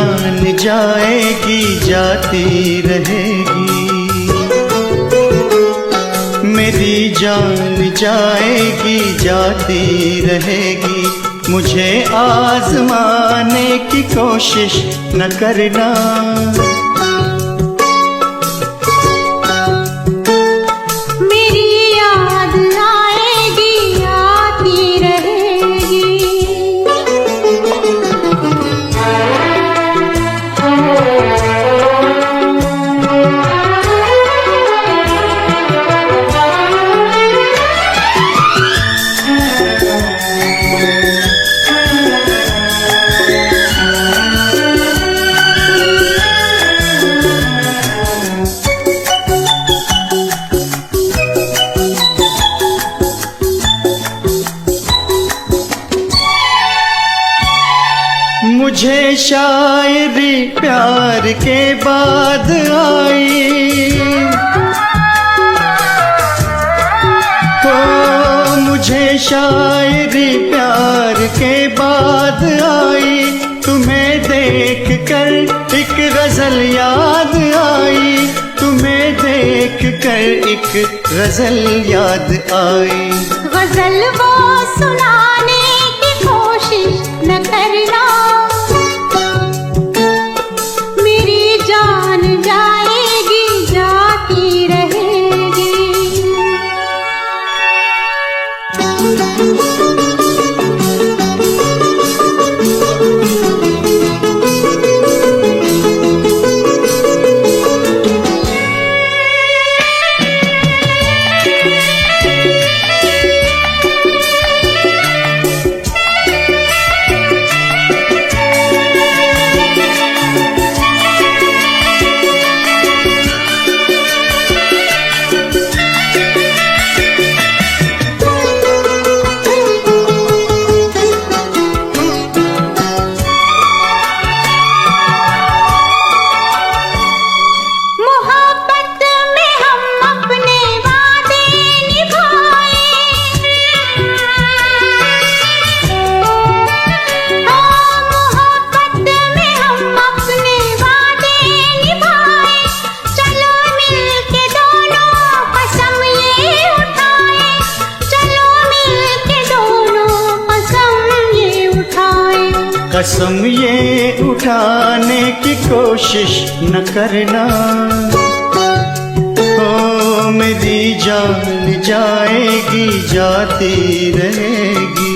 जान जाएगी जाती रहेगी, मेरी जान जाएगी जाती रहेगी। मुझे आजमाने की कोशिश न करना, मेरी याद आएगी आती रहेगी। मुझे शायरी प्यार के बाद आई, हो मुझे शायरी प्यार के बाद आई। तुम्हें देख कर एक गजल याद आई, तुम्हें देख कर एक गजल याद आई। गजल वो सुनाने की कोशिश न करना, मेरी जान जाएगी जाती रहेगी। कसम ये उठाने की कोशिश न करना, ओ मेरी जान जाएगी जाती रहेगी।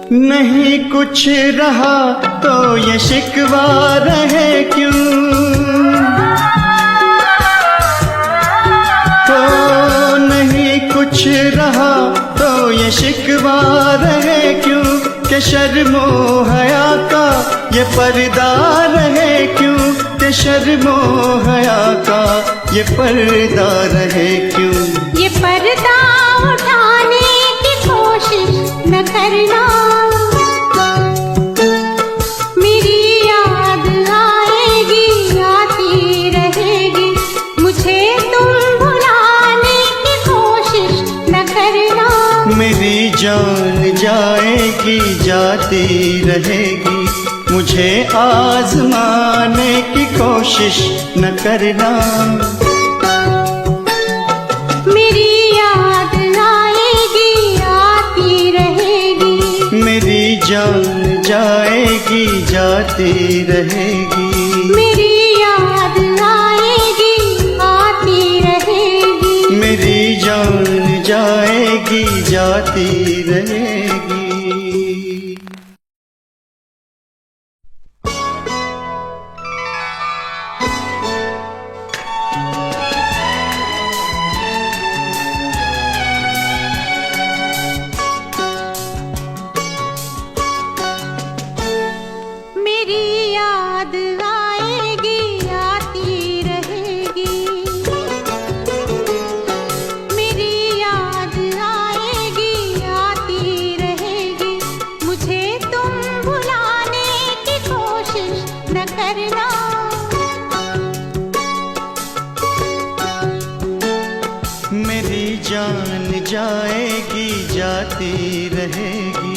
नहीं कुछ रहा तो ये शिकवा रहे क्यों, तो नहीं कुछ रहा तो ये शिकवा रहे क्यों, कि शर्मो हया का ये पर्दा रहे क्यों, कि शर्मो हया का ये पर्दा रहे क्यों। ये पर्दा उठाने की कोशिश न करना, मेरी याद आएगी आती रहेगी। मुझे तुम भुलाने की कोशिश न करना, मेरी जान जाएगी जाती रहेगी। मुझे आजमाने की कोशिश न करना, मेरी याद आएगी आती रहेगी। मेरी जान जाएगी जाती रहेगी, मेरी याद आएगी आती रहेगी। मेरी जान जाएगी जाती रहेगी। मेरी याद आएगी आती रहेगी। जाएगी जाती रहेगी,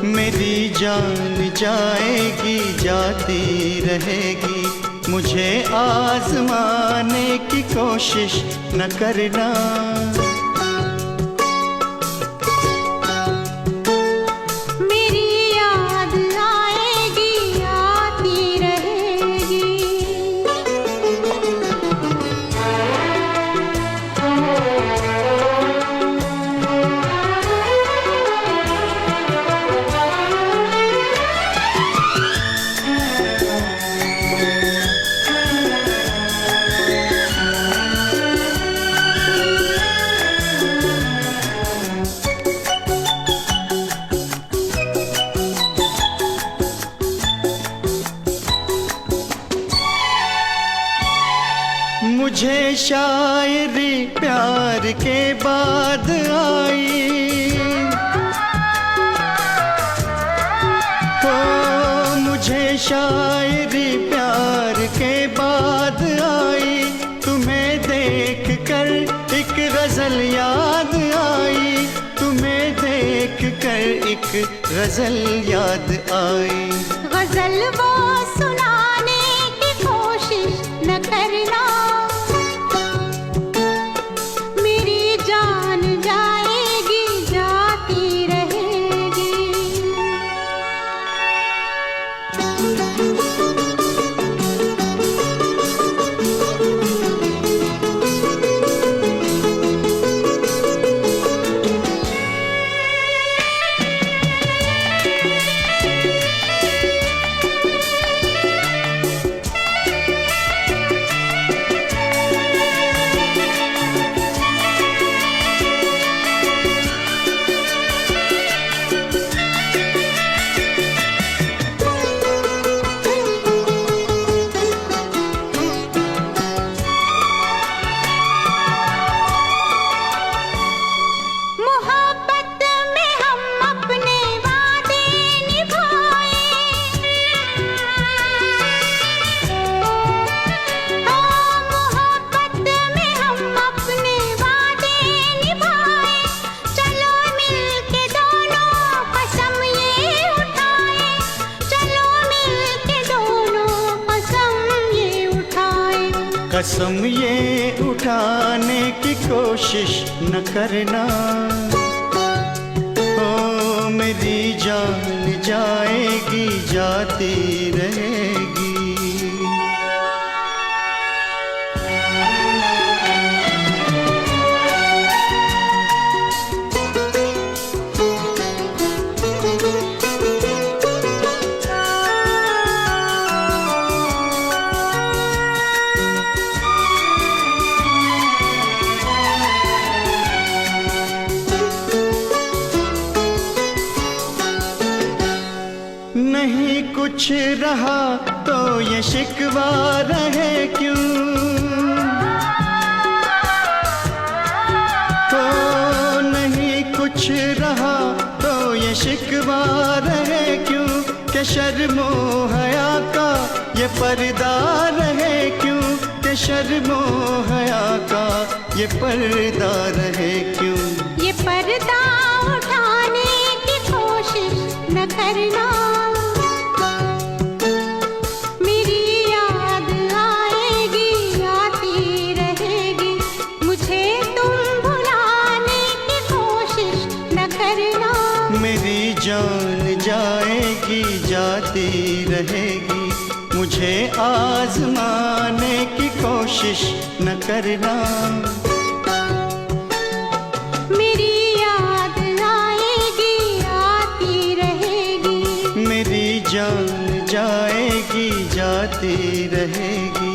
मेरी जान जाएगी जाती रहेगी। मुझे आजमाने की कोशिश न करना, मुझे शायरी प्यार के बाद आई, हो मुझे शायरी प्यार के बाद आई। तुम्हें देख कर एक गजल याद आई, तुम्हें देख कर एक गजल याद आई। गजल वो सुनाने की कोशिश न करना, कसम ये उठाने की कोशिश न करना, ओ मेरी जान जाएगी जाती रहेगी। नहीं कुछ रहा तो ये शिकवा रहे क्यों, तो नहीं कुछ रहा तो ये शिकवा रहे क्यों, कि शर्मो हया का ये पर्दा रहे क्यों, कि शर्मो हया का ये पर्दा रहे क्यों। ये पर्दा उठाने की कोशिश न करना, मेरी जान जाएगी जाती रहेगी। मुझे आजमाने की कोशिश न करना, मेरी याद आएगी आती रहेगी, मेरी जान जाएगी जाती रहेगी।